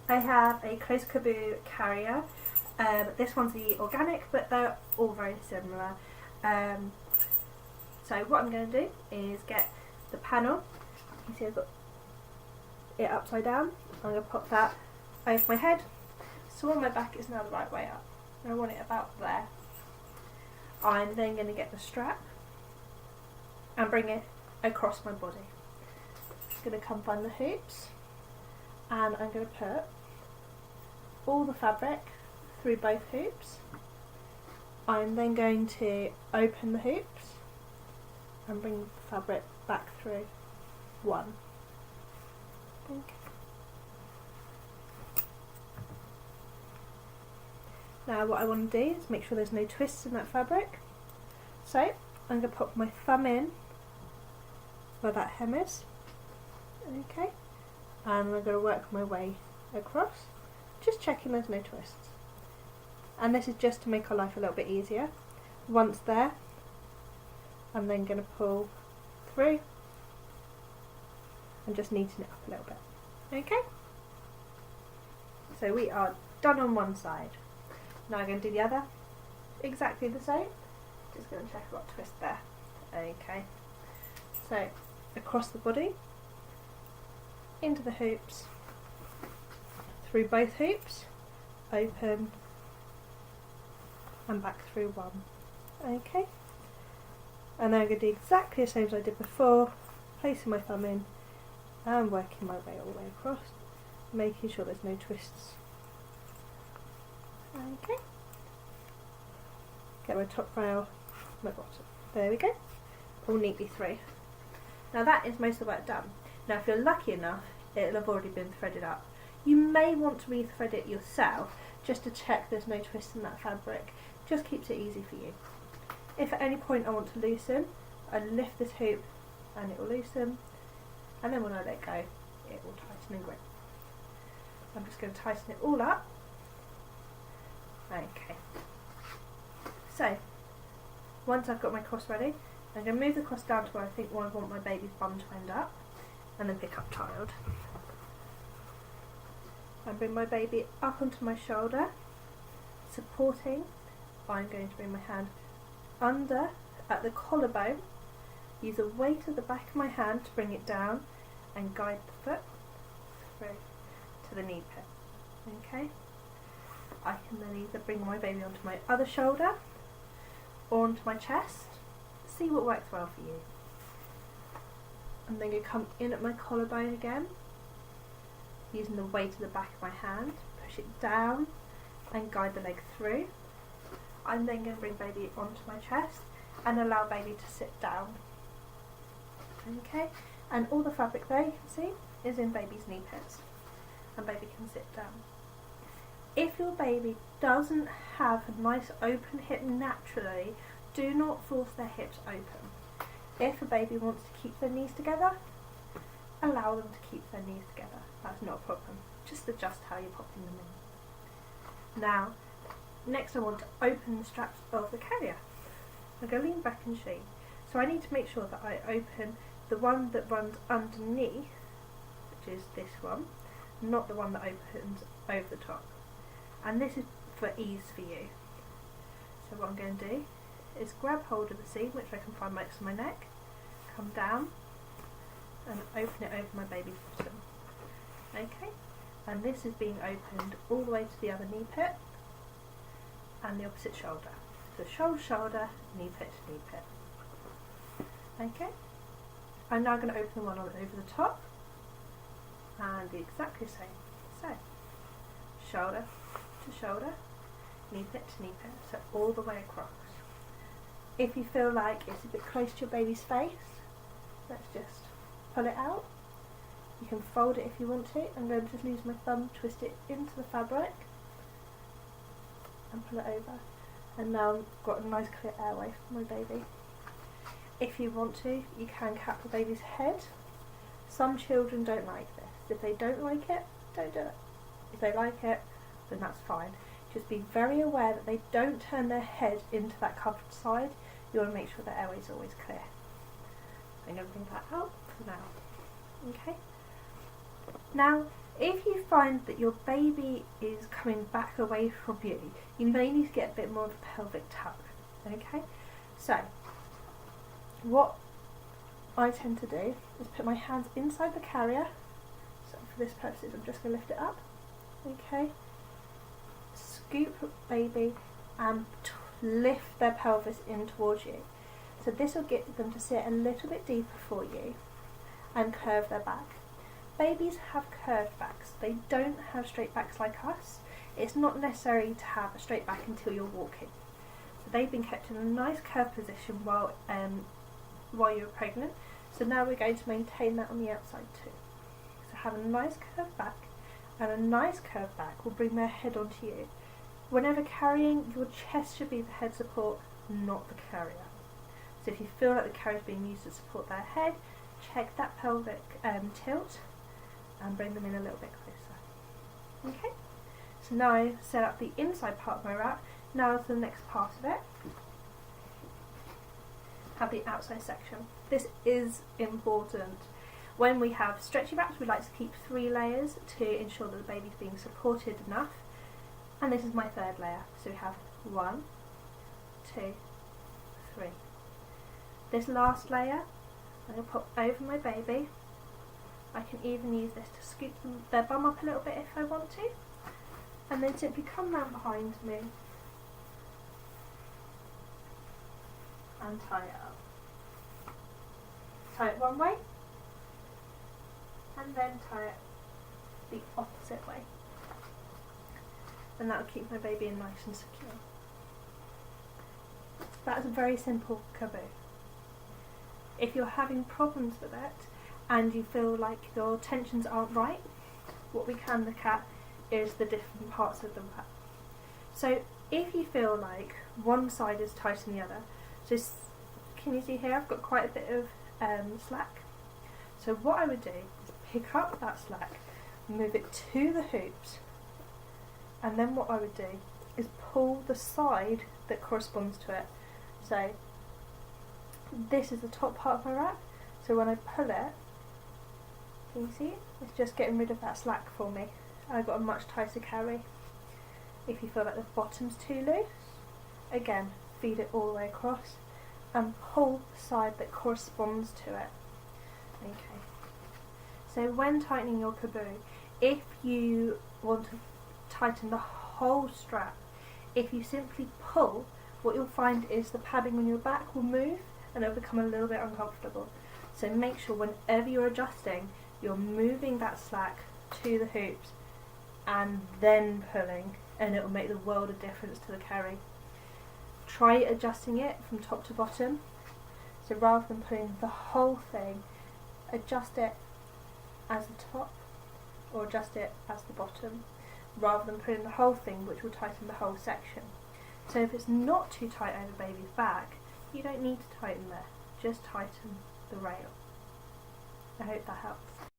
I have a close Caboo carrier. This one's the organic, but they're all very similar. So what I'm going to do is get the panel. You see I've got it upside down. I'm going to pop that over my head, so on my back is now the right way up. I want it about there. I'm then going to get the strap and bring it across my body. I'm going to come find the hoops, and I'm going to put all the fabric through both hoops. I'm then going to open the hoops and bring the fabric back through one. Okay. Now what I want to do is make sure there's no twists in that fabric. So I'm going to pop my thumb in where that hem is. Okay. And I'm going to work my way across, just checking there's no twists. And this is just to make our life a little bit easier. Once there, I'm then going to pull through and just neaten it up a little bit. Okay? So we are done on one side. Now I'm going to do the other, exactly the same. Just going to check I've got a twist there. Okay. So across the body, into the hoops, through both hoops, open and back through one. Okay. And then I'm going to do exactly the same as I did before, placing my thumb in and working my way all the way across, making sure there's no twists. Okay. Get my top rail, my bottom. There we go. All neatly through. Now that is most of the work done. Now if you're lucky enough, it'll have already been threaded up. You may want to re-thread it yourself just to check there's no twist in that fabric. Just keeps it easy for you. If at any point I want to loosen, I lift this hoop and it will loosen, and then when I let go, it will tighten and grip. I'm just going to tighten it all up. Okay. So, once I've got my cross ready, I'm going to move the cross down to where I think I want my baby's bum to end up, and then pick up child. And bring my baby up onto my shoulder, supporting. I'm going to bring my hand under at the collarbone, use the weight of the back of my hand to bring it down and guide the foot through to the knee pit. Okay. I can then either bring my baby onto my other shoulder or onto my chest. See what works well for you. I'm then going to come in at my collarbone again, using the weight of the back of my hand, push it down and guide the leg through. I'm then going to bring baby onto my chest and allow baby to sit down. Okay, and all the fabric there, you can see, is in baby's knee pits, and baby can sit down. If your baby doesn't have a nice open hip naturally, do not force their hips open. If a baby wants to keep their knees together, allow them to keep their knees together. That's not a problem. Just adjust how you're popping them in. Now, next I want to open the straps of the carrier. I'm going to lean back and show you. So I need to make sure that I open the one that runs underneath, which is this one, not the one that opens over the top. And this is for ease for you. So what I'm going to do is grab hold of the seam, which I can find next to my neck, come down and open it over my baby's bottom. Okay, and this is being opened all the way to the other knee pit and the opposite shoulder. So shoulder, shoulder, knee pit, knee pit. Okay, I'm now going to open the one on over the top and do exactly the same. So, shoulder to shoulder, knee pit to knee pit, so all the way across. If you feel like it's a bit close to your baby's face, let's just pull it out. You can fold it if you want to. I'm going to just use my thumb, twist it into the fabric and pull it over. And now I've got a nice clear airway for my baby. If you want to, you can cap the baby's head. Some children don't like this. If they don't like it, don't do it. If they like it, then that's fine. Just be very aware that they don't turn their head into that covered side. You want to make sure the airway is always clear. I'm going to bring that out for now. Okay. Now, If you find that your baby is coming back away from you, you may need to get a bit more of a pelvic tuck. Okay, so what I tend to do is put my hands inside the carrier. So for this purpose, I'm just going to lift it up. Okay, scoop baby and lift their pelvis in towards you. So this will get them to sit a little bit deeper for you and curve their back. Babies have curved backs. They don't have straight backs like us. It's not necessary to have a straight back until you're walking. So they've been kept in a nice curved position while you're pregnant. So now we're going to maintain that on the outside too. So have a nice curved back, and a nice curved back will bring their head onto you. Whenever carrying, your chest should be the head support, not the carrier. So if you feel like the carrier is being used to support their head, check that pelvic tilt and bring them in a little bit closer. Okay, so now I've set up the inside part of my wrap. Now to the next part of it. Have the outside section. This is important. When we have stretchy wraps, we like to keep 3 layers to ensure that the baby's being supported enough. And this is my 3rd layer. So we have 1, 2, 3. This last layer, I'm going to put over my baby. I can even use this to scoop their bum up a little bit if I want to. And then simply come round behind me and tie it up. Tie it one way and then tie it the opposite way. And that will keep my baby in nice and secure. That's a very simple Caboo. If you're having problems with it and you feel like your tensions aren't right, what we can look at is the different parts of the wrap. So if you feel like one side is tighter than the other, so can you see here I've got quite a bit of slack. So what I would do is pick up that slack, move it to the hoops, and then what I would do is pull the side that corresponds to it. So this is the top part of my wrap, so when I pull it, can you see? It's just getting rid of that slack for me. I've got a much tighter carry. If you feel like the bottom's too loose, again, feed it all the way across and pull the side that corresponds to it. Okay. So when tightening your Caboo, if you want to tighten the whole strap, if you simply pull, what you'll find is the padding on your back will move and it'll become a little bit uncomfortable. So make sure whenever you're adjusting, you're moving that slack to the hoops and then pulling, and it will make the world of difference to the carry. Try adjusting it from top to bottom. So rather than pulling the whole thing, adjust it as the top or adjust it as the bottom, rather than pulling the whole thing, which will tighten the whole section. So if it's not too tight over baby's back, you don't need to tighten there, just tighten the rail. I hope that helps.